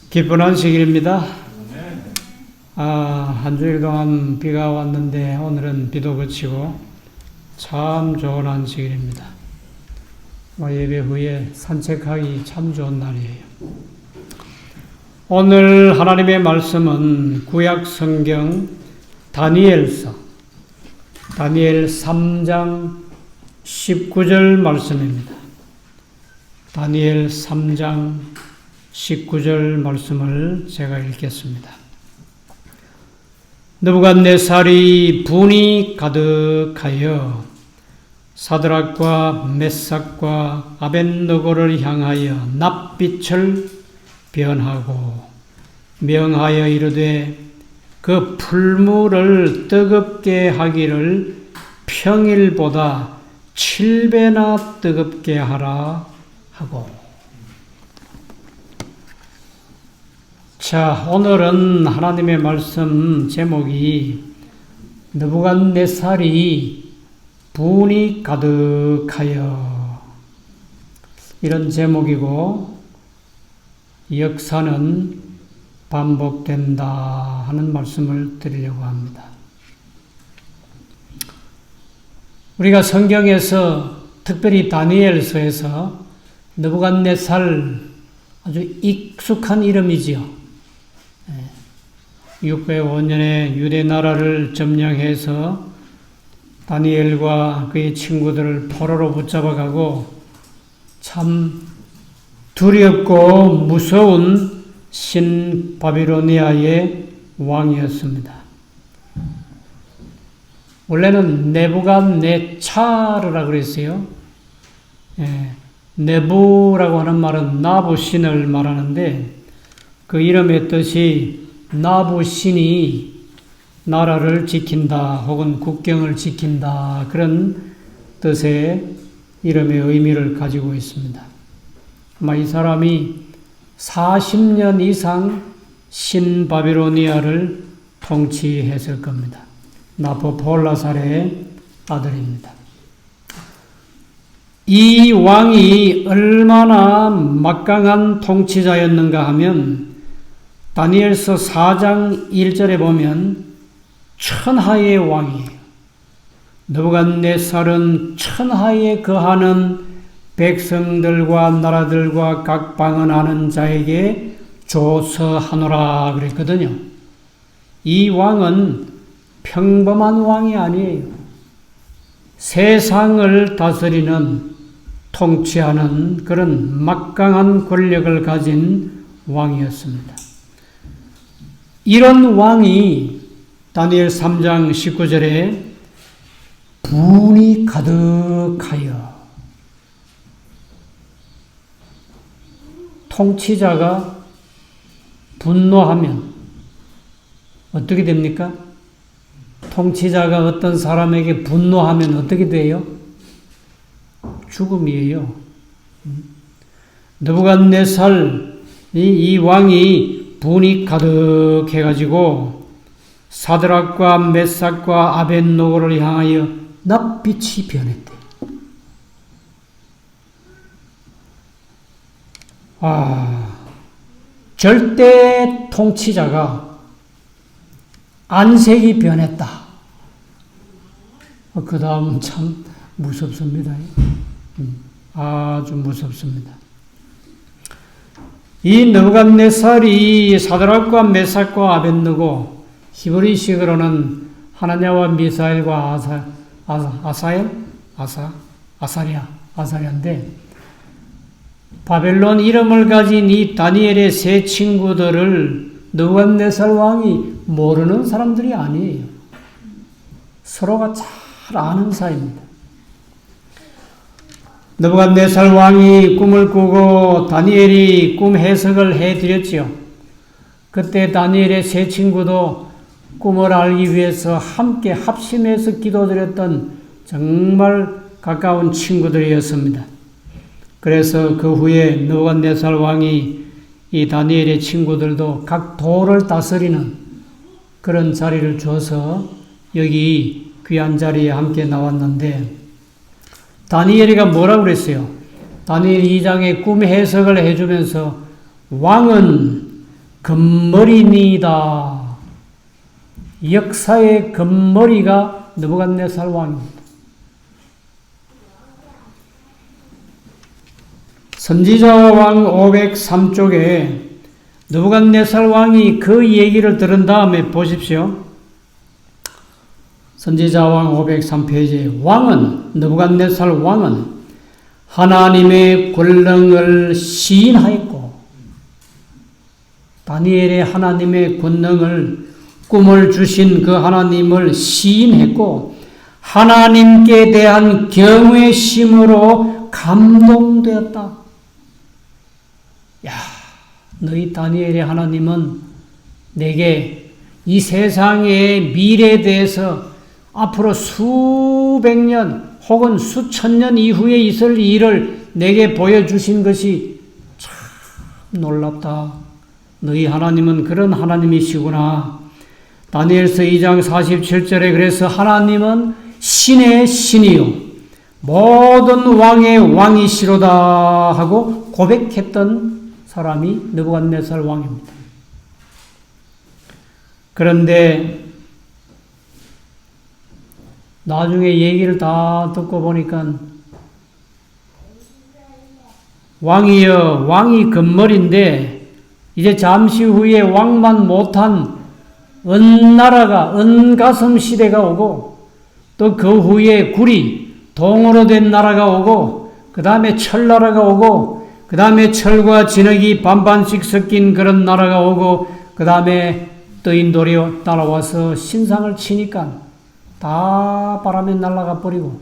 기쁜 안식일입니다. 한 주일 동안 비가 왔는데 오늘은 비도 그치고 참 좋은 안식일입니다. 예배 후에 산책하기 참 좋은 날이에요. 오늘 하나님의 말씀은 구약 성경 다니엘서 다니엘 3장 19절 말씀입니다. 다니엘 3장 19절 말씀을 제가 읽겠습니다. 느부갓네살이 분이 가득하여 사드락과 메삭과 아벳느고를 향하여 낯빛을 변하고 명하여 이르되 그 풀무를 뜨겁게 하기를 평일보다 7배나 뜨겁게 하라 하고. 자, 오늘은 하나님의 말씀 제목이 느부갓네살이 분이 가득하여 이런 제목이고 역사는 반복된다 하는 말씀을 드리려고 합니다. 우리가 성경에서 특별히 다니엘서에서 느부갓네살 아주 익숙한 이름이지요. 605년에 유대 나라를 점령해서 다니엘과 그의 친구들을 포로로 붙잡아가고 참 두렵고 무서운 신바빌로니아의 왕이었습니다. 원래는 네부갓네차르라 그랬어요. 네부라고 하는 말은 나부신을 말하는데 그 이름의 뜻이 나부신이 나라를 지킨다 혹은 국경을 지킨다 그런 뜻의 이름의 의미를 가지고 있습니다. 아마 이 사람이 40년 이상 신바빌로니아를 통치했을 겁니다. 나부콜라살의 아들입니다. 이 왕이 얼마나 막강한 통치자였는가 하면 다니엘서 4장 1절에 보면 천하의 왕이에요. 느부갓네살은 천하에 거하는 백성들과 나라들과 각 방언하는 자에게 조서하노라 그랬거든요. 이 왕은 평범한 왕이 아니에요. 세상을 다스리는 통치하는 그런 막강한 권력을 가진 왕이었습니다. 이런 왕이 다니엘 3장 19절에 분이 가득하여 통치자가 분노하면 어떻게 됩니까? 통치자가 어떤 사람에게 분노하면 어떻게 돼요? 죽음이에요. 느부갓네살 이 왕이 분이 가득해가지고 사드락과 메삭과 아벳느고를 향하여 낯빛이 변했대. 절대 통치자가 안색이 변했다. 그 다음은 참 무섭습니다. 아주 무섭습니다. 이 느부갓네살이 사드락과 메삭과 아벳느고, 히브리식으로는 하나냐와 미사엘과 아사랴인데 바벨론 이름을 가진 이 다니엘의 세 친구들을 느부갓네살 왕이 모르는 사람들이 아니에요. 서로가 잘 아는 사이입니다. 느부갓네살 왕이 꿈을 꾸고 다니엘이 꿈 해석을 해드렸지요. 그때 다니엘의 세 친구도 꿈을 알기 위해서 함께 합심해서 기도드렸던 정말 가까운 친구들이었습니다. 그래서 그 후에 느부갓네살 왕이 이 다니엘의 친구들도 각 도를 다스리는 그런 자리를 줘서 여기 귀한 자리에 함께 나왔는데 다니엘이가 뭐라고 그랬어요? 다니엘 2장의 꿈 해석을 해주면서 왕은 금머리니이다. 역사의 금머리가 느부갓네살 왕입니다. 선지자 왕 503쪽에 느부갓네살 왕이 그 얘기를 들은 다음에 보십시오. 선지자 왕 503페이지에 왕은, 느부갓네살 왕은 하나님의 권능을 시인하였고, 다니엘의 하나님의 권능을, 꿈을 주신 그 하나님을 시인했고, 하나님께 대한 경외심으로 감동되었다. 야, 너희 다니엘의 하나님은 내게 이 세상의 미래에 대해서 앞으로 수백 년 혹은 수천 년 이후에 있을 일을 내게 보여주신 것이 참 놀랍다. 너희 하나님은 그런 하나님이시구나. 다니엘서 2장 47절에 그래서 하나님은 신의 신이요 모든 왕의 왕이시로다 하고 고백했던 사람이 느부갓네살 왕입니다. 그런데 나중에 얘기를 다 듣고 보니까 왕이여, 왕이 금머리인데 이제 잠시 후에 왕만 못한 은나라가, 은가슴 시대가 오고 또 그 후에 구리, 동으로 된 나라가 오고 그 다음에 철나라가 오고 그 다음에 철과 진흙이 반반씩 섞인 그런 나라가 오고 그 다음에 뜨인돌이 따라와서 신상을 치니까 다 바람에 날아가 버리고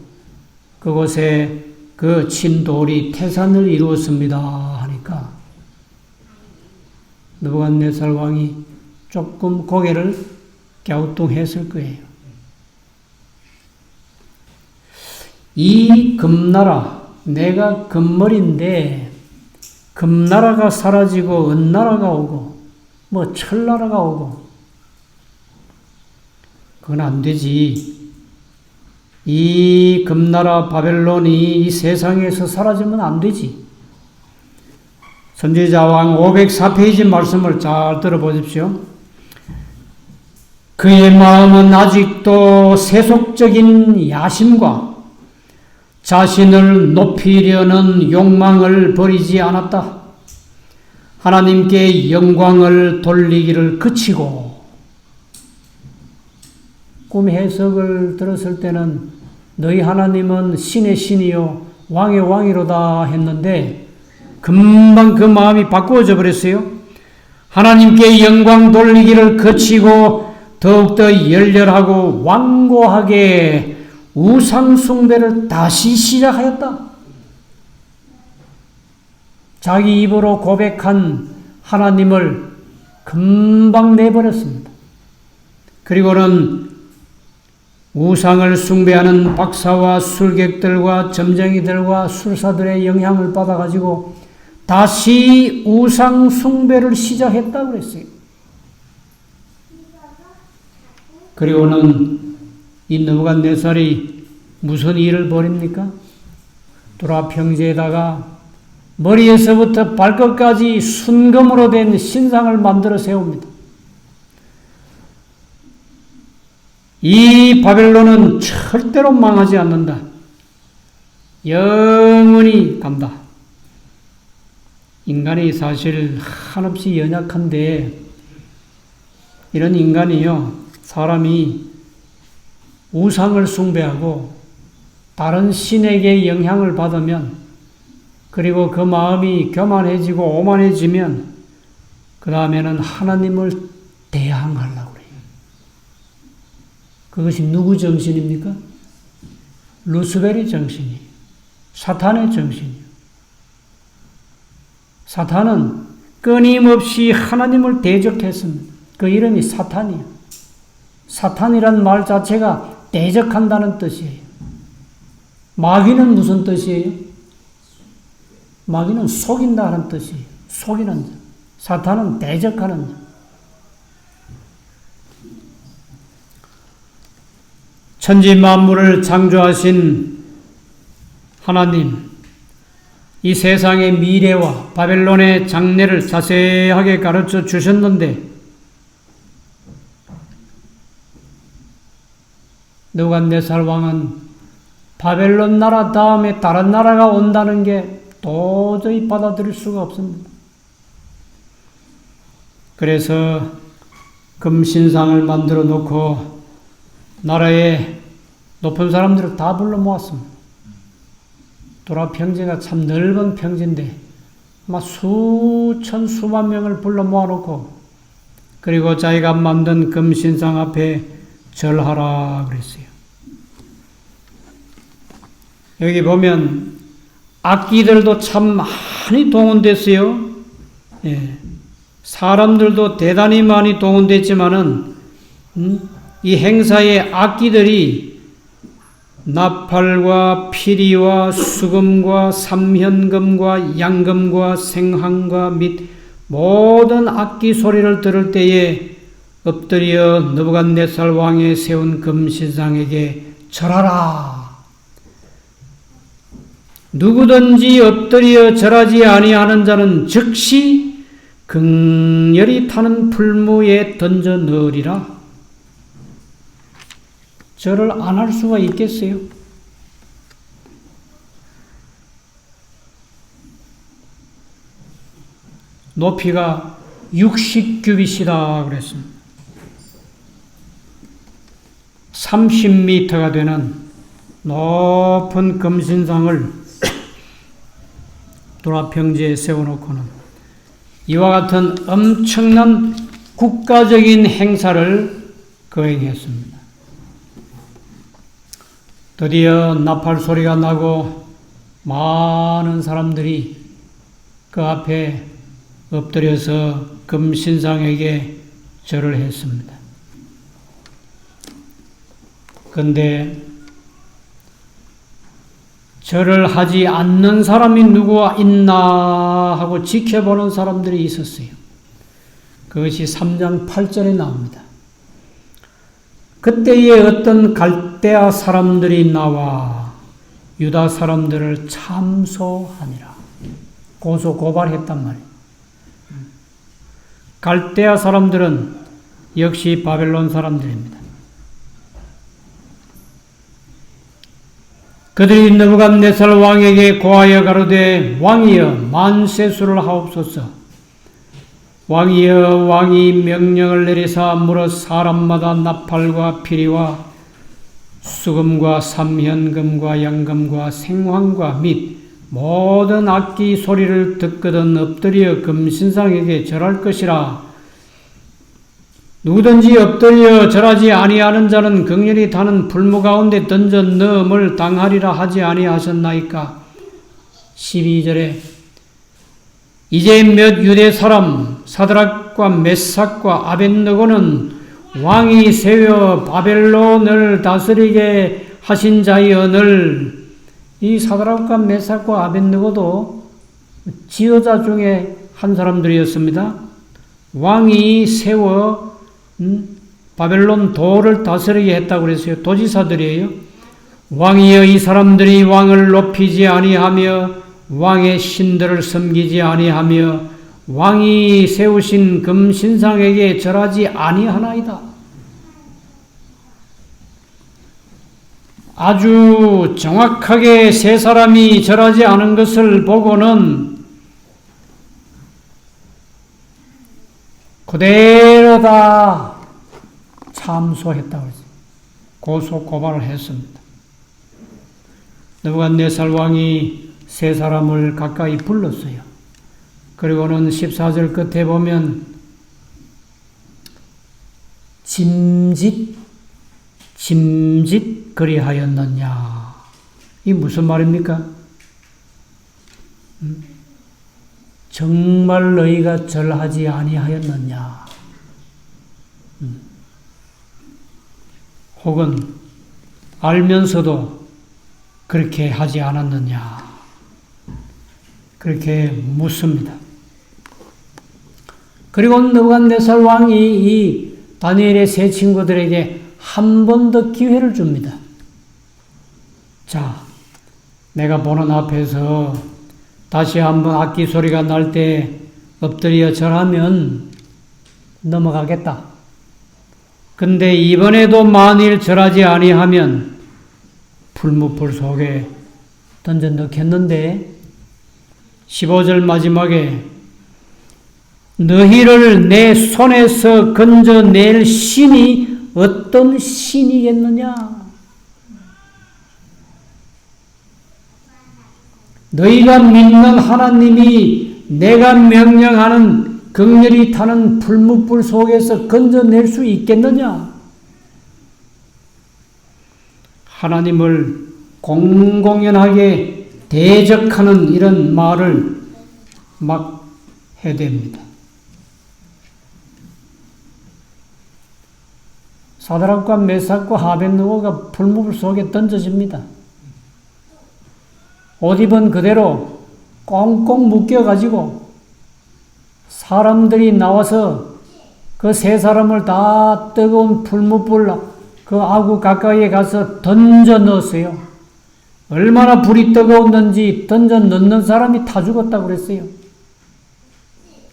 그곳에 그 진돌이 태산을 이루었습니다 하니까 느부갓네살 왕이 조금 고개를 갸우뚱했을 거예요. 이 금나라, 내가 금머리인데 금나라가 사라지고 은나라가 오고 뭐 철나라가 오고 그건 안 되지. 이 금나라 바벨론이 이 세상에서 사라지면 안 되지. 선지자 왕 504페이지 말씀을 잘 들어보십시오. 그의 마음은 아직도 세속적인 야심과 자신을 높이려는 욕망을 버리지 않았다. 하나님께 영광을 돌리기를 그치고 꿈 해석을 들었을 때는 너희 하나님은 신의 신이요 왕의 왕이로다 했는데 금방 그 마음이 바꾸어져 버렸어요. 하나님께 영광 돌리기를 그치고 더욱더 열렬하고 완고하게 우상 숭배를 다시 시작하였다. 자기 입으로 고백한 하나님을 금방 내버렸습니다. 그리고는 우상을 숭배하는 박사와 술객들과 점쟁이들과 술사들의 영향을 받아가지고 다시 우상 숭배를 시작했다고 그랬어요. 그리고는 이 느부갓네살이 무슨 일을 벌입니까? 두라 평지에다가 머리에서부터 발끝까지 순금으로 된 신상을 만들어 세웁니다. 이 바벨론은 절대로 망하지 않는다. 영원히 간다. 인간이 사실 한없이 연약한데 이런 인간이요, 사람이 우상을 숭배하고 다른 신에게 영향을 받으면 그리고 그 마음이 교만해지고 오만해지면 그 다음에는 하나님을 대항하려고 그래요. 그것이 누구 정신입니까? 루스벨의 정신이에요. 사탄의 정신이에요. 사탄은 끊임없이 하나님을 대적했습니다. 그 이름이 사탄이에요. 사탄이란 말 자체가 대적한다는 뜻이에요. 마귀는 무슨 뜻이에요? 마귀는 속인다는 뜻이에요. 속이는 자. 사탄은 대적하는 자. 천지 만물을 창조하신 하나님, 이 세상의 미래와 바벨론의 장래를 자세하게 가르쳐 주셨는데 느부갓네살 왕은 바벨론 나라 다음에 다른 나라가 온다는 게 도저히 받아들일 수가 없습니다. 그래서 금신상을 만들어 놓고 나라의 높은 사람들을 다 불러 모았습니다. 도라 평지가 참 넓은 평지인데 아마 수천 수만 명을 불러 모아놓고 그리고 자기가 만든 금신상 앞에 절하라 그랬어요. 여기 보면 악기들도 참 많이 동원됐어요. 예. 사람들도 대단히 많이 동원됐지만은 이 행사의 악기들이 나팔과 피리와 수금과 삼현금과 양금과 생황과 및 모든 악기 소리를 들을 때에 엎드려 느부갓네살 왕의 세운 금신상에게 절하라. 누구든지 엎드려 절하지 아니하는 자는 즉시 극렬히 타는 풀무에 던져 넣으리라. 절을 안 할 수가 있겠어요? 높이가 60규빗이다 그랬습니다. 30m가 되는 높은 금신상을 도라평지에 세워놓고는 이와 같은 엄청난 국가적인 행사를 거행했습니다. 드디어 나팔 소리가 나고 많은 사람들이 그 앞에 엎드려서 금신상에게 절을 했습니다. 그런데 절을 하지 않는 사람이 누구가 있나 하고 지켜보는 사람들이 있었어요. 그것이 3장 8절에 나옵니다. 그때에 어떤 갈대아 사람들이 나와 유다 사람들을 참소하니라. 고소고발했단 말이에요. 갈대아 사람들은 역시 바벨론 사람들입니다. 그들이 느부갓네살 왕에게 고하여 가로되 왕이여 만세수를 하옵소서. 왕이여 왕이 명령을 내리사 무릇 사람마다 나팔과 피리와 수금과 삼현금과 양금과 생황과 및 모든 악기 소리를 듣거든 엎드려 금신상에게 절할 것이라. 누구든지 엎드려 절하지 아니하는 자는 극렬히 타는 풀무 가운데 던져 넣음을 당하리라 하지 아니하셨나이까. 12절에 이제 몇 유대 사람 사드락과 메삭과 아벳느고는 왕이 세워 바벨론을 다스리게 하신 자이언을. 이 사드락과 메삭과 아벳느고도 지도자 중에 한 사람들이었습니다. 왕이 세워 바벨론 도를 다스리게 했다고 그랬어요. 도지사들이에요. 왕이여 이 사람들이 왕을 높이지 아니하며 왕의 신들을 섬기지 아니하며 왕이 세우신 금신상에게 절하지 아니하나이다. 아주 정확하게 세 사람이 절하지 않은 것을 보고는 그대로 다 참소했다고 했어요. 고소 고발을 했습니다. 느부갓네살 왕이 세 사람을 가까이 불렀어요. 그리고는 14절 끝에 보면 짐짓 그리하였느냐. 이 무슨 말입니까? 정말 너희가 절하지 아니하였느냐. 혹은 알면서도 그렇게 하지 않았느냐. 그렇게 묻습니다. 그리고 느부갓네살 왕이 이 다니엘의 세 친구들에게 한 번 더 기회를 줍니다. 자, 내가 보는 앞에서 다시 한번 악기 소리가 날 때 엎드려 절하면 넘어가겠다. 근데 이번에도 만일 절하지 아니하면 풀무불 속에 던져 넣겠는데 15절 마지막에 너희를 내 손에서 건져낼 신이 어떤 신이겠느냐? 너희가 믿는 하나님이 내가 명령하는 극렬히 타는 풀무불 속에서 건져낼 수 있겠느냐? 하나님을 공공연하게 대적하는 이런 말을 막 해댑니다. 사드락과 메삭과 아벳느고가 풀무불 속에 던져집니다. 옷 입은 그대로 꽁꽁 묶여가지고 사람들이 나와서 그 세 사람을 다 뜨거운 풀무불 그 아구 가까이에 가서 던져 넣었어요. 얼마나 불이 뜨거웠는지 던져 넣는 사람이 타 죽었다고 그랬어요.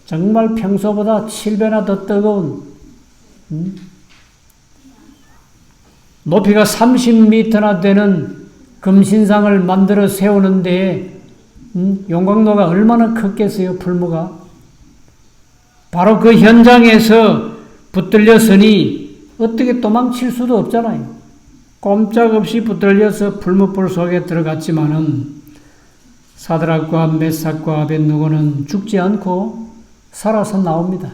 정말 평소보다 7배나 더 뜨거운 높이가 30m나 되는 금신상을 만들어 세우는데 용광로가 얼마나 컸겠어요, 풀무가. 바로 그 현장에서 붙들렸으니 어떻게 도망칠 수도 없잖아요. 꼼짝없이 붙들려서 풀무불 속에 들어갔지만은 사드락과 메삭과 아벳느고는 죽지 않고 살아서 나옵니다.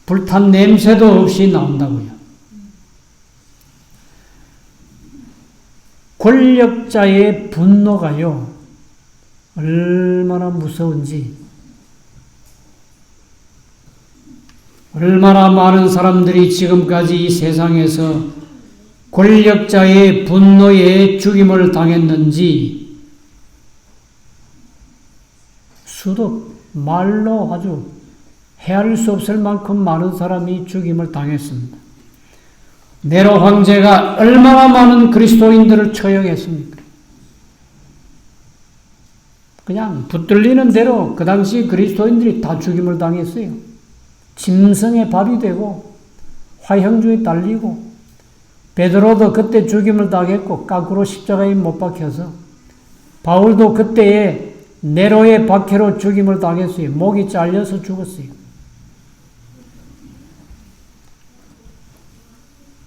불탄 냄새도 없이 나온다고요. 권력자의 분노가요, 얼마나 무서운지, 얼마나 많은 사람들이 지금까지 이 세상에서 권력자의 분노에 죽임을 당했는지 수도 말로 아주 헤아릴 수 없을 만큼 많은 사람이 죽임을 당했습니다. 네로 황제가 얼마나 많은 그리스도인들을 처형했습니까? 그냥 붙들리는 대로 그 당시 그리스도인들이 다 죽임을 당했어요. 짐승의 밥이 되고 화형주에 달리고 베드로도 그때 죽임을 당했고 거꾸로 십자가에 못 박혀서 바울도 그때에 네로의 박해로 죽임을 당했어요. 목이 잘려서 죽었어요.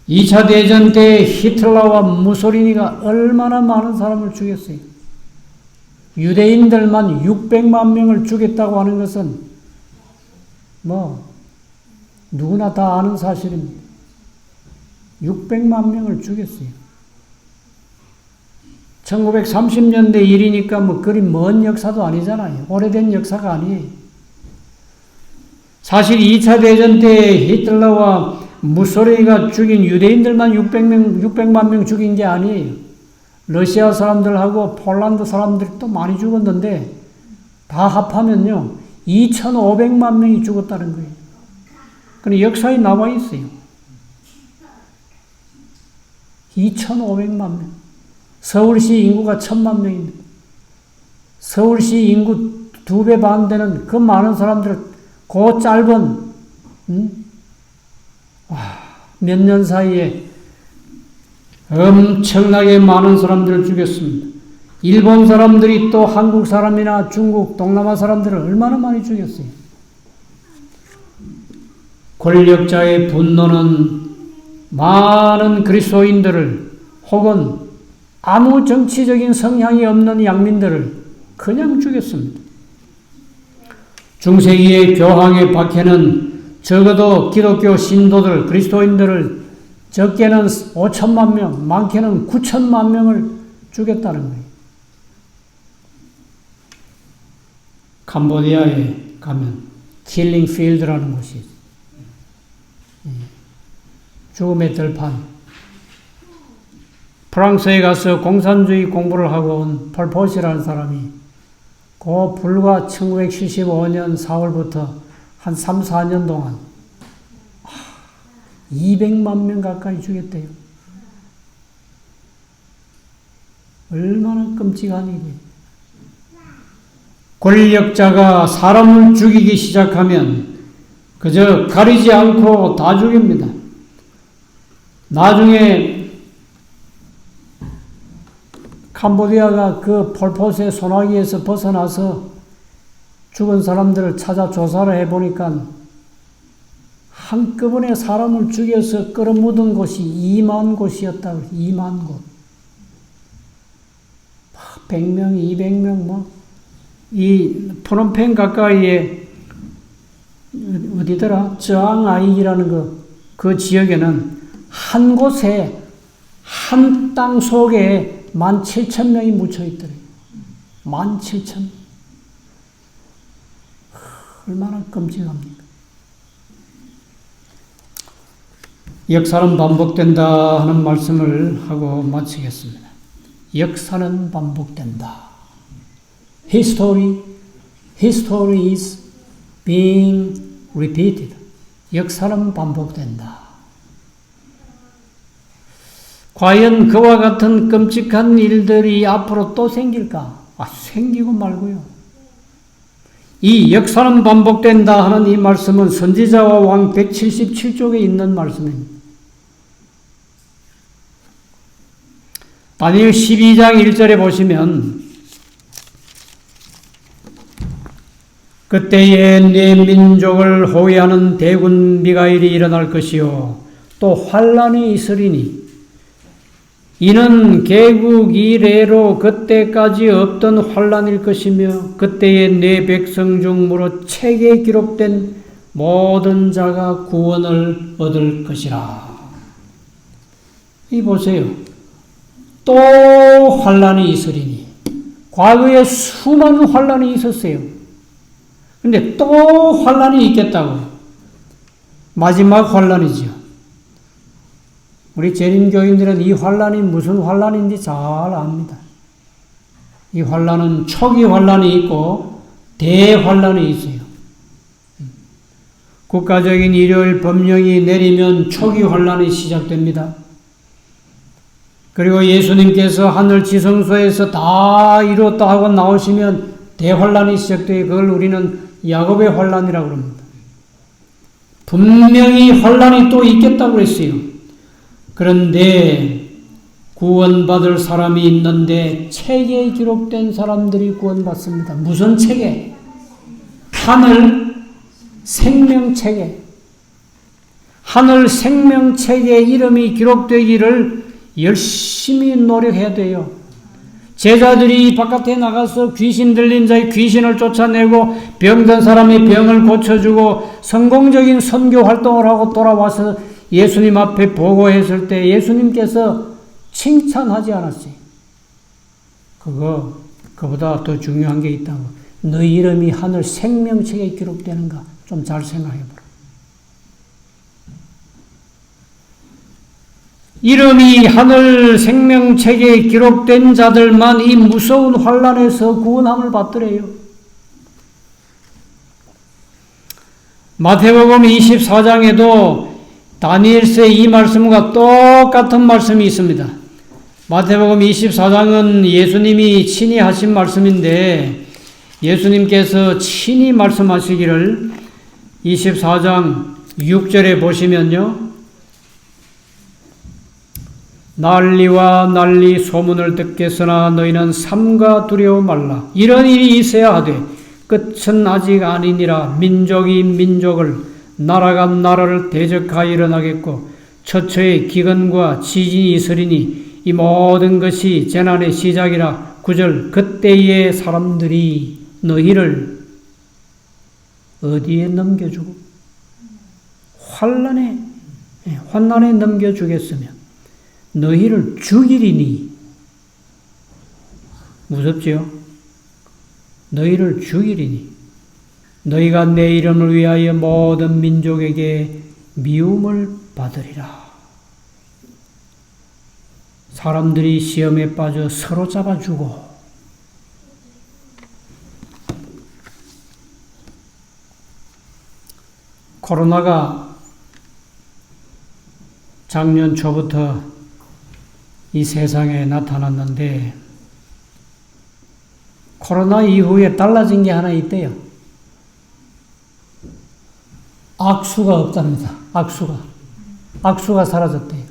2차 대전 때 히틀러와 무소리니가 얼마나 많은 사람을 죽였어요. 유대인들만 600만 명을 죽였다고 하는 것은 누구나 다 아는 사실입니다. 600만 명을 죽였어요. 1930년대 일이니까 그리 먼 역사도 아니잖아요. 오래된 역사가 아니에요. 사실 2차 대전 때 히틀러와 무소리니가 죽인 유대인들만 600만 명 죽인 게 아니에요. 러시아 사람들하고 폴란드 사람들이 또 많이 죽었는데 다 합하면요 2,500만 명이 죽었다는 거예요. 그럼 역사에 남아 있어요. 2,500만 명. 서울시 인구가 1,000만 명입니다. 서울시 인구 2배 반 되는 그 많은 사람들을 그 짧은 몇 년 사이에 엄청나게 많은 사람들을 죽였습니다. 일본 사람들이 또 한국 사람이나 중국, 동남아 사람들을 얼마나 많이 죽였어요. 권력자의 분노는 많은 그리스도인들을 혹은 아무 정치적인 성향이 없는 양민들을 그냥 죽였습니다. 중세기의 교황의 박해는 적어도 기독교 신도들, 그리스도인들을 적게는 5천만 명, 많게는 9천만 명을 죽였다는 거예요. 캄보디아에 가면 킬링 필드라는 곳이 있어요. 죽음의 들판. 프랑스에 가서 공산주의 공부를 하고 온 폴포시라는 사람이 불과 1975년 4월부터 한 3, 4년 동안 200만 명 가까이 죽였대요. 얼마나 끔찍한 일이에요. 권력자가 사람을 죽이기 시작하면 그저 가리지 않고 다 죽입니다. 나중에 캄보디아가 그 폴포트의 소나기에서 벗어나서 죽은 사람들을 찾아 조사를 해보니까 한꺼번에 사람을 죽여서 끌어묻은 곳이 2만 곳이었다고. 2만 곳. 100명, 200명 이 프놈펜 가까이에 어디더라? 저앙아이라는 그 지역에는 한 곳에 한 땅 속에 17,000명이 묻혀있더래요. 17,000명. 얼마나 끔찍합니까? 역사는 반복된다 하는 말씀을 하고 마치겠습니다. 역사는 반복된다. History is being repeated. 역사는 반복된다. 과연 그와 같은 끔찍한 일들이 앞으로 또 생길까? 생기고 말고요. 이 역사는 반복된다 하는 이 말씀은 선지자와 왕 177쪽에 있는 말씀입니다. 다니엘 12장 1절에 보시면 그때에 네 민족을 호위하는 대군 미가엘이 일어날 것이요 또 환란이 있으리니 이는 개국 이래로 그때까지 없던 환란일 것이며 그때에 네 백성 중 무릇 책에 기록된 모든 자가 구원을 얻을 것이라. 이 보세요. 또 환란이 있으리니. 과거에 수많은 환란이 있었어요. 근데 또 환란이 있겠다고. 마지막 환란이죠. 우리 재림교인들은 이 환란이 무슨 환란인지 잘 압니다. 이 환란은 초기 환란이 있고 대환란이 있어요. 국가적인 일요일 법령이 내리면 초기 환란이 시작됩니다. 그리고 예수님께서 하늘 지성소에서 다 이뤘다 하고 나오시면 대환란이 시작돼요. 그걸 우리는 야곱의 환란이라고 합니다. 분명히 환란이 또 있겠다고 했어요. 그런데 구원받을 사람이 있는데 책에 기록된 사람들이 구원받습니다. 무슨 책에? 하늘 생명책에. 하늘 생명책에 이름이 기록되기를 열심히 노력해야 돼요. 제자들이 바깥에 나가서 귀신 들린 자의 귀신을 쫓아내고 병든 사람의 병을 고쳐주고 성공적인 선교 활동을 하고 돌아와서 예수님 앞에 보고했을 때 예수님께서 칭찬하지 않았어요. 그거보다 더 중요한 게 있다고. 너희 이름이 하늘 생명책에 기록되는가 좀 잘 생각해보라. 이름이 하늘 생명책에 기록된 자들만 이 무서운 환란에서 구원함을 받더래요. 마태복음 24장에도 다니엘서의 이 말씀과 똑같은 말씀이 있습니다. 마태복음 24장은 예수님이 친히 하신 말씀인데 예수님께서 친히 말씀하시기를 24장 6절에 보시면요. 난리와 난리 소문을 듣겠으나 너희는 삼가 두려워 말라. 이런 일이 있어야 하되 끝은 아직 아니니라. 민족이 민족을 나라가 나라를 대적하여 일어나겠고 처처에 기근과 지진이 있으리니 이 모든 것이 재난의 시작이라. 9절 그때의 사람들이 너희를 어디에 넘겨주고 환난에 넘겨주겠으며 너희를 죽이리니. 무섭지요? 너희를 죽이리니 너희가 내 이름을 위하여 모든 민족에게 미움을 받으리라. 사람들이 시험에 빠져 서로 잡아주고 코로나가 작년 초부터 이 세상에 나타났는데 코로나 이후에 달라진 게 하나 있대요. 악수가 없답니다. 악수가 사라졌대요.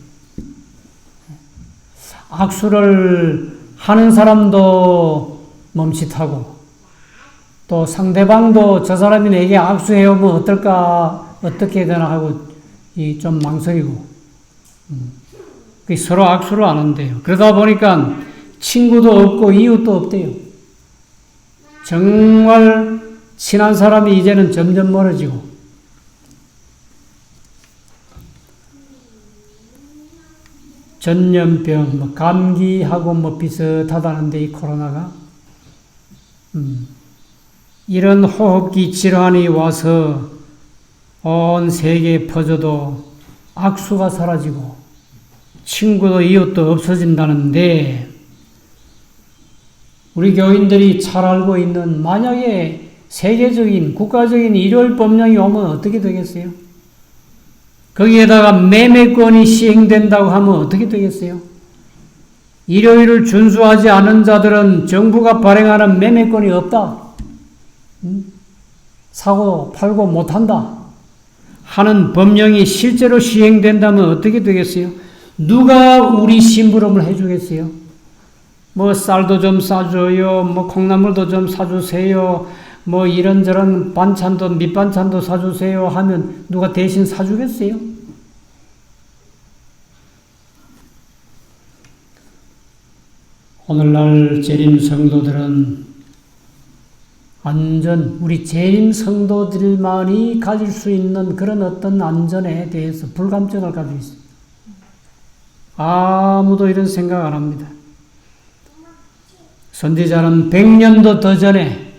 악수를 하는 사람도 멈칫하고 또 상대방도 저 사람이 내게 악수해오면 어떨까, 어떻게 해야 되나 하고 좀 망설이고 서로 악수를 안 한대요. 그러다 보니까 친구도 없고 이웃도 없대요. 정말 친한 사람이 이제는 점점 멀어지고 전염병, 감기하고 비슷하다는데 이 코로나가 이런 호흡기 질환이 와서 온 세계에 퍼져도 악수가 사라지고 친구도 이웃도 없어진다는데 우리 교인들이 잘 알고 있는 만약에 세계적인 국가적인 일요일 법령이 오면 어떻게 되겠어요? 거기에다가 매매권이 시행된다고 하면 어떻게 되겠어요? 일요일을 준수하지 않은 자들은 정부가 발행하는 매매권이 없다. 사고 팔고 못한다. 하는 법령이 실제로 시행된다면 어떻게 되겠어요? 누가 우리 심부름을 해주겠어요? 쌀도 좀 싸줘요. 콩나물도 좀 사주세요. 이런저런 반찬도, 밑반찬도 사주세요 하면 누가 대신 사주겠어요? 오늘날 재림 성도들은 우리 재림 성도들만이 가질 수 있는 그런 어떤 안전에 대해서 불감증을 가지고 있습니다. 아무도 이런 생각 안 합니다. 선지자는 100년도 더 전에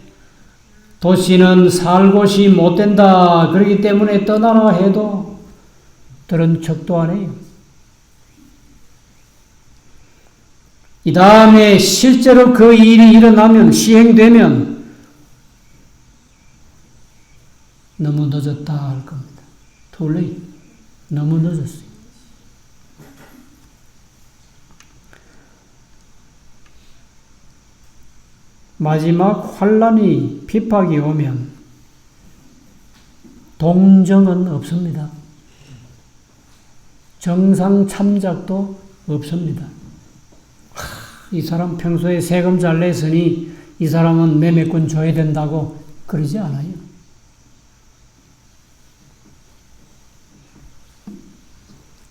도시는 살 곳이 못 된다. 그렇기 때문에 떠나라 해도 들은 척도 안 해요. 이 다음에 실제로 그 일이 일어나면, 시행되면 너무 늦었다 할 겁니다. Too late. 너무 늦었어요. 마지막 환란이 핍박이 오면 동정은 없습니다. 정상 참작도 없습니다. 이 사람 평소에 세금 잘 냈으니 이 사람은 매매권 줘야 된다고 그러지 않아요.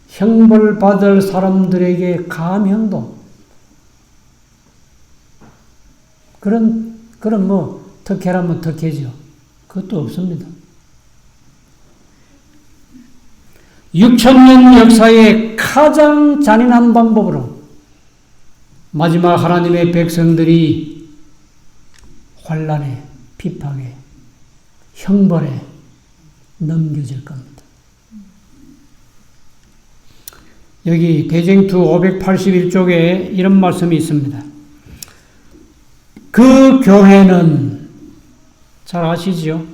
형벌받을 사람들에게 감형도 그런 특혜라면 특혜죠. 그것도 없습니다. 6,000년 역사의 가장 잔인한 방법으로 마지막 하나님의 백성들이 환난에, 핍박에, 형벌에 넘겨질 겁니다. 여기 대쟁투 581쪽에 이런 말씀이 있습니다. 그 교회는 잘 아시지요?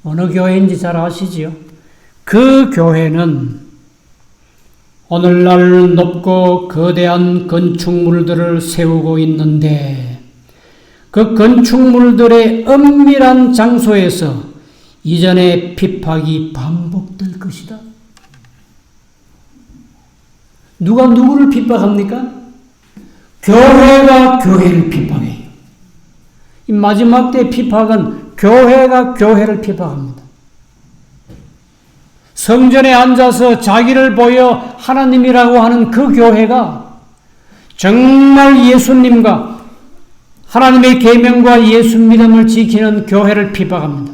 어느 교회인지 잘 아시지요? 그 교회는 오늘날 높고 거대한 건축물들을 세우고 있는데 그 건축물들의 엄밀한 장소에서 이전의 핍박이 반복될 것이다. 누가 누구를 핍박합니까? 교회가 교회를 핍박해요. 이 마지막 때 핍박은 교회가 교회를 핍박합니다. 성전에 앉아서 자기를 보여 하나님이라고 하는 그 교회가 정말 예수님과 하나님의 계명과 예수 믿음을 지키는 교회를 핍박합니다.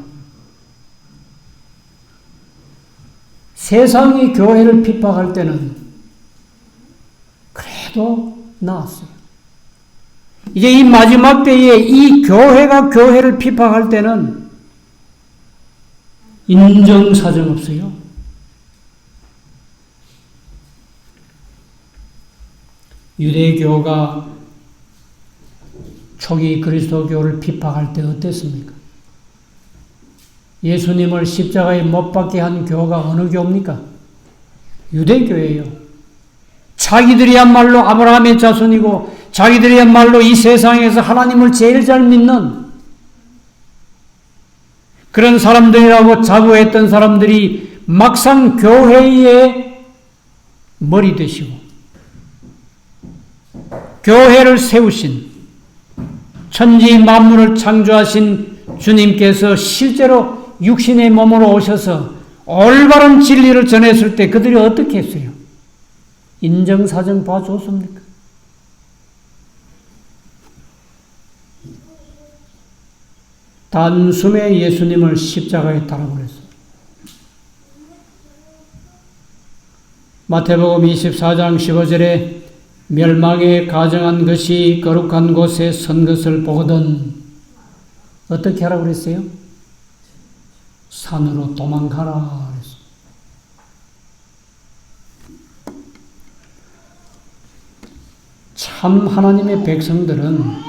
세상이 교회를 핍박할 때는 그래도 나았어요. 이제 이 마지막 때에 이 교회가 교회를 핍박할 때는 인정사정 없어요. 유대교가 초기 그리스도교를 핍박할 때 어땠습니까? 예수님을 십자가에 못 박게 한 교가 어느 교입니까? 유대교예요. 자기들이야말로 아브라함의 자손이고 자기들이야말로 이 세상에서 하나님을 제일 잘 믿는 그런 사람들이라고 자부했던 사람들이 막상 교회의 머리 되시고 교회를 세우신 천지 만물을 창조하신 주님께서 실제로 육신의 몸으로 오셔서 올바른 진리를 전했을 때 그들이 어떻게 했어요? 인정사정 봐줬습니까? 단숨에 예수님을 십자가에 달아버렸어요. 마태복음 24장 15절에 멸망에 가정한 것이 거룩한 곳에 선 것을 보거든 어떻게 하라고 그랬어요? 산으로 도망가라 그랬어요. 참 하나님의 백성들은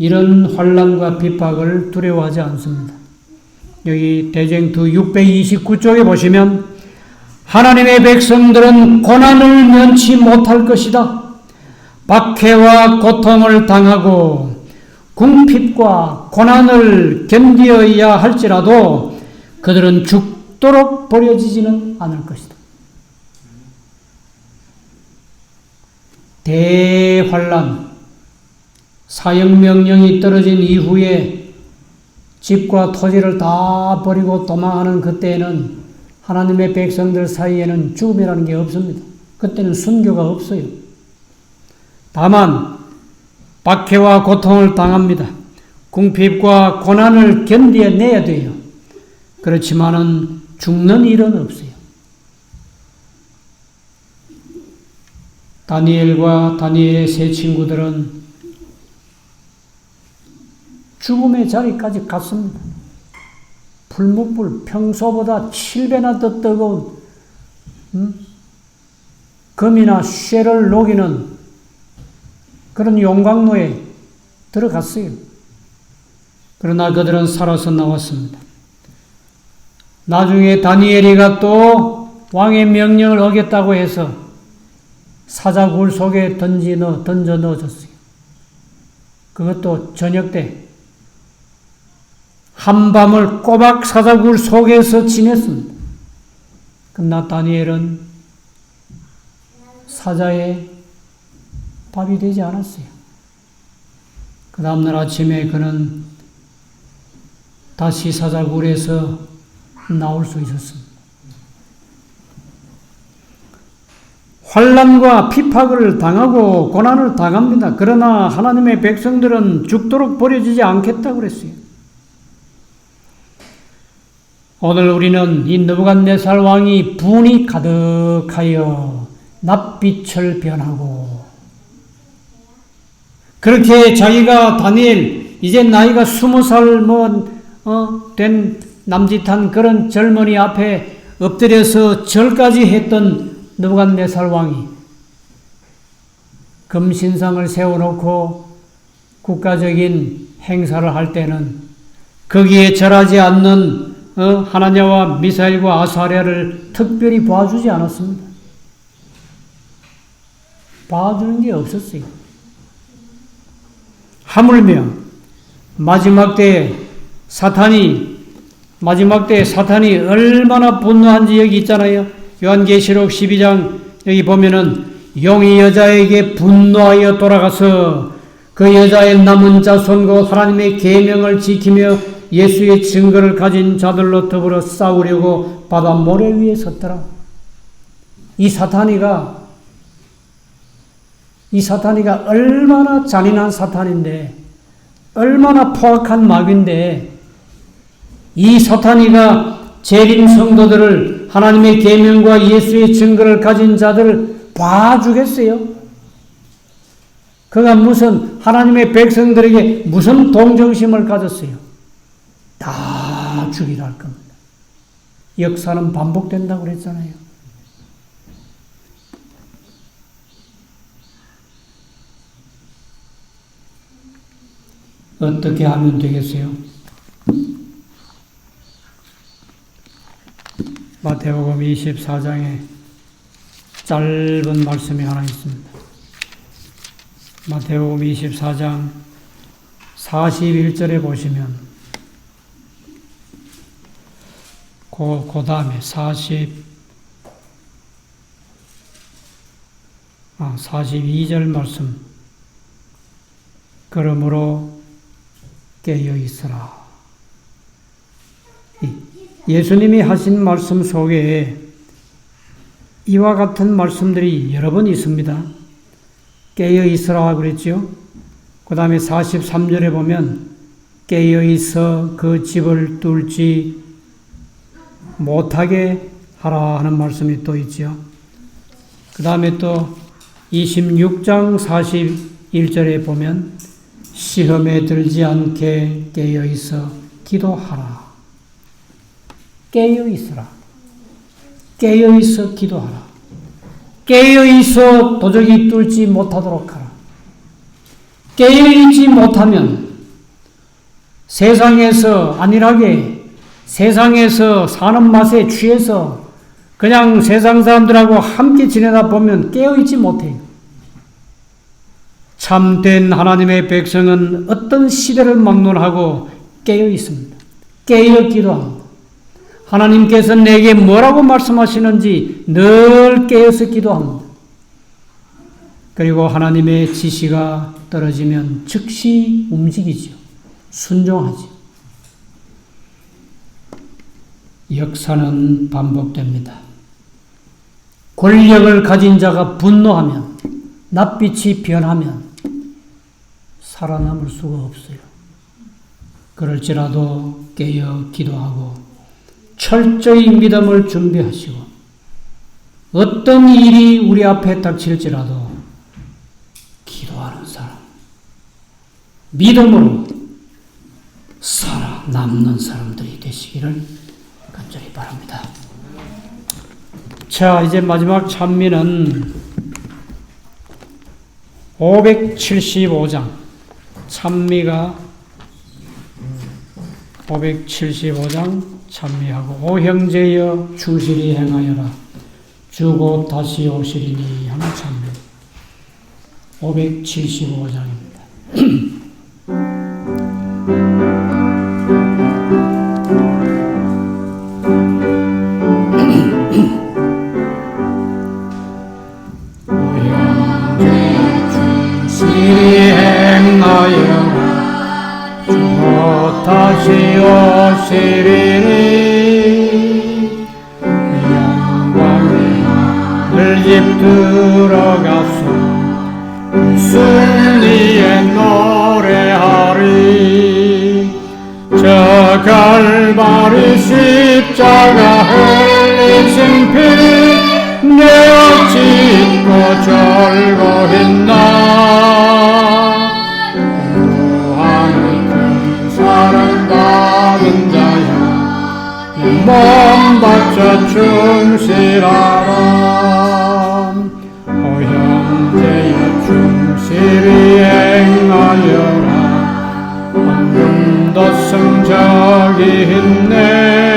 이런 환난과 핍박을 두려워하지 않습니다. 여기 대쟁투 629쪽에 보시면 하나님의 백성들은 고난을 면치 못할 것이다. 박해와 고통을 당하고 궁핍과 고난을 견디어야 할지라도 그들은 죽도록 버려지지는 않을 것이다. 대환란, 사형명령이 떨어진 이후에 집과 토지를 다 버리고 도망하는 그때에는 하나님의 백성들 사이에는 죽음이라는 게 없습니다. 그때는 순교가 없어요. 다만 박해와 고통을 당합니다. 궁핍과 고난을 견뎌내야 돼요. 그렇지만은 죽는 일은 없어요. 다니엘과 다니엘의 세 친구들은 죽음의 자리까지 갔습니다. 풀무불, 평소보다 7배나 더 뜨거운 금이나 쇠를 녹이는 그런 용광로에 들어갔어요. 그러나 그들은 살아서 나왔습니다. 나중에 다니엘이가 또 왕의 명령을 어겼다고 해서 사자굴 속에 던져 넣어졌어요. 그것도 저녁 때 한밤을 꼬박 사자굴 속에서 지냈습니다. 그러나 다니엘은 사자의 밥이 되지 않았어요. 그 다음날 아침에 그는 다시 사자굴에서 나올 수 있었습니다. 환난과 핍박을 당하고 고난을 당합니다. 그러나 하나님의 백성들은 죽도록 버려지지 않겠다고 그랬어요. 오늘 우리는 이 느부갓네살 왕이 분이 가득하여 낯빛을 변하고 그렇게 자기가 다니엘 이제 나이가 20살 된 남짓한 그런 젊은이 앞에 엎드려서 절까지 했던 느부갓네살 왕이 금신상을 세워놓고 국가적인 행사를 할 때는 거기에 절하지 않는 하나냐와 미사일과 아사랴를 특별히 봐주지 않았습니다. 봐주는 게 없었어요. 하물며 마지막 때에 사탄이 얼마나 분노한지 여기 있잖아요. 요한계시록 12장 여기 보면은 용이 여자에게 분노하여 돌아가서 그 여자의 남은 자손 곧 하나님의 계명을 지키며 예수의 증거를 가진 자들로 더불어 싸우려고 바다 모래 위에 섰더라. 이 사탄이가 얼마나 잔인한 사탄인데, 얼마나 포악한 마귀인데, 이 사탄이가 재림 성도들을 하나님의 계명과 예수의 증거를 가진 자들을 봐주겠어요? 그가 무슨 하나님의 백성들에게 무슨 동정심을 가졌어요? 다 죽이라 할 겁니다. 역사는 반복된다고 그랬잖아요. 어떻게 하면 되겠어요? 마태복음 24장에 짧은 말씀이 하나 있습니다. 마태복음 24장 41절에 보시면 그 다음에 42절 말씀. 그러므로 깨어 있으라. 예수님이 하신 말씀 속에 이와 같은 말씀들이 여러 번 있습니다. 깨어 있으라 그랬죠. 그 다음에 43절에 보면 깨어 있어 그 집을 뚫지 못하게 하라 하는 말씀이 또 있죠. 그 다음에 또 26장 41절에 보면 시험에 들지 않게 깨어 있어 기도하라. 깨어 있으라. 깨어 있어 기도하라. 깨어 있어 도저히 뚫지 못하도록 하라. 깨어 있지 못하면 세상에서 안일하게 세상에서 사는 맛에 취해서 그냥 세상 사람들하고 함께 지내다 보면 깨어 있지 못해요. 참된 하나님의 백성은 어떤 시대를 막론하고 깨어 있습니다. 깨어 기도합니다. 하나님께서 내게 뭐라고 말씀하시는지 늘 깨어서 기도합니다. 그리고 하나님의 지시가 떨어지면 즉시 움직이죠. 순종하죠. 역사는 반복됩니다. 권력을 가진 자가 분노하면, 낯빛이 변하면 살아남을 수가 없어요. 그럴지라도 깨어 기도하고 철저히 믿음을 준비하시고 어떤 일이 우리 앞에 닥칠지라도 기도하는 사람, 믿음으로 살아남는 사람들이 되시기를 간절히 바랍니다. 자, 이제 마지막 찬미는 575장 찬미가 575장 찬미하고 오 형제여 충실히 행하여라 주곧 다시 오시리니 하는 찬미 575장입니다. 행하여라 주곧 다시 오시리니 영광의 하늘집 들어가서 승리의 노래하리 저 갈바리 십자가 흘리신 피 내 어찌 잊고 절고 있나 구하는 큰 사랑받은 자여 몸 바쳐 충실하라 오 형제여 충실히 행하여라 황금도 성적이 있네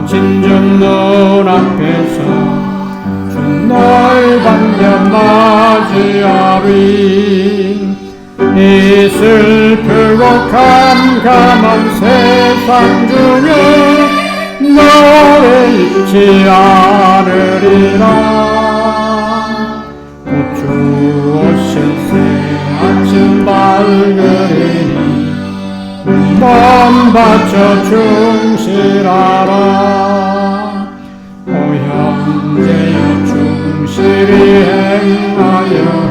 진정 눈앞에서 주 널 반겨 맞이하리 이 슬프고 캄캄한 세상 중에 너를 잊지 않으리라 곧 주 오실 새 아침 밝으리니 몸 바쳐 충실하라 오 형제여 충실히 행하여라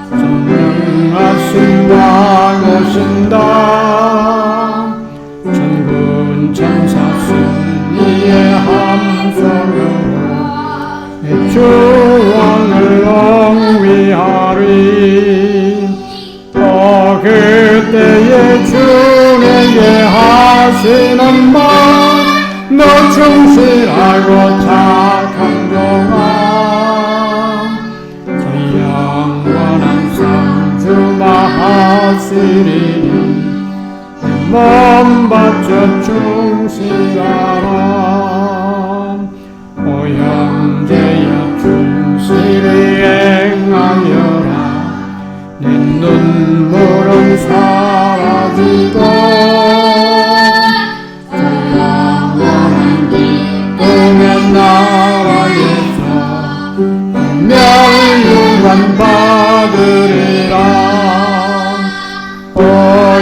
전능하신 왕 오신다 천군 천사 승리의 함성으로 내 주 왕을 옹위하리 그때에 주님께 하시는 말 너 충실하고 착한 종아 저 영원한 상 주마하시리니 몸 바쳐 충실하라 오 형제여 충실 의를 행하여라. 내 눈물은 사라지고 영원한 기쁨의 나라에서 멸류관 받으리라. 오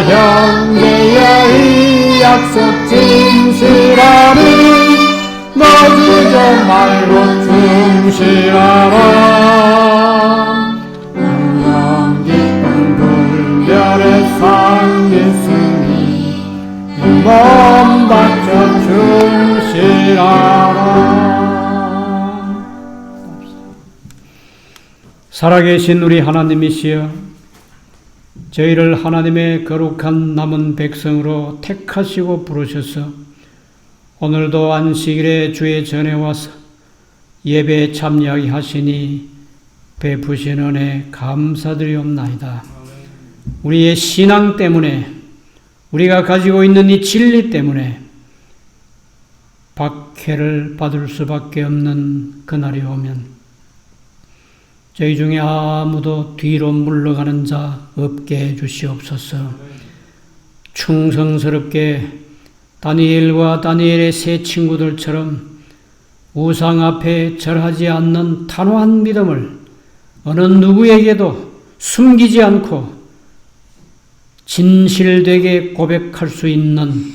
형제여, 이 약속 진실하니 멈추지 말고 충실하라. 영원 기쁜 불멸의 상 있으니 몸 바쳐 충실하라. 살아계신 우리 하나님이시여, 저희를 하나님의 거룩한 남은 백성으로 택하시고 부르셔서 오늘도 안식일에 주의 전에 와서 예배에 참여하게 하시니 베푸신 은혜 감사드리옵나이다. 우리의 신앙 때문에, 우리가 가지고 있는 이 진리 때문에 박해를 받을 수밖에 없는 그날이 오면 저희 중에 아무도 뒤로 물러가는 자 없게 해주시옵소서. 충성스럽게 다니엘과 다니엘의 세 친구들처럼 우상 앞에 절하지 않는 단호한 믿음을 어느 누구에게도 숨기지 않고 진실되게 고백할 수 있는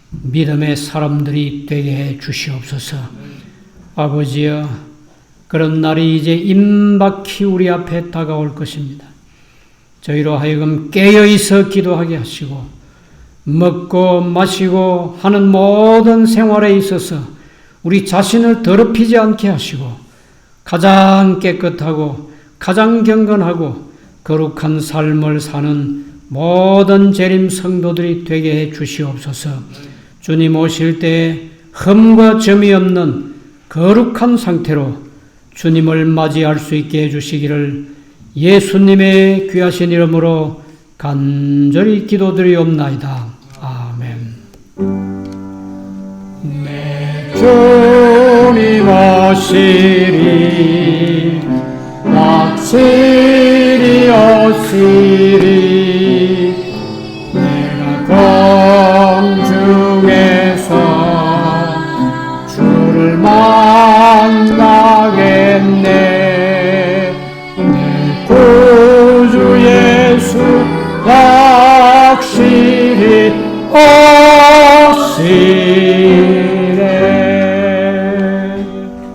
믿음의 사람들이 되게 해 주시옵소서. 아버지여, 그런 날이 이제 임박히 우리 앞에 다가올 것입니다. 저희로 하여금 깨어있어 기도하게 하시고 먹고 마시고 하는 모든 생활에 있어서 우리 자신을 더럽히지 않게 하시고 가장 깨끗하고 가장 경건하고 거룩한 삶을 사는 모든 재림 성도들이 되게 해 주시옵소서. 주님 오실 때 흠과 점이 없는 거룩한 상태로 주님을 맞이할 수 있게 해주시기를 예수님의 귀하신 이름으로 간절히 기도드리옵나이다. 아멘. 내 주님 오시리, 확실히 오시리.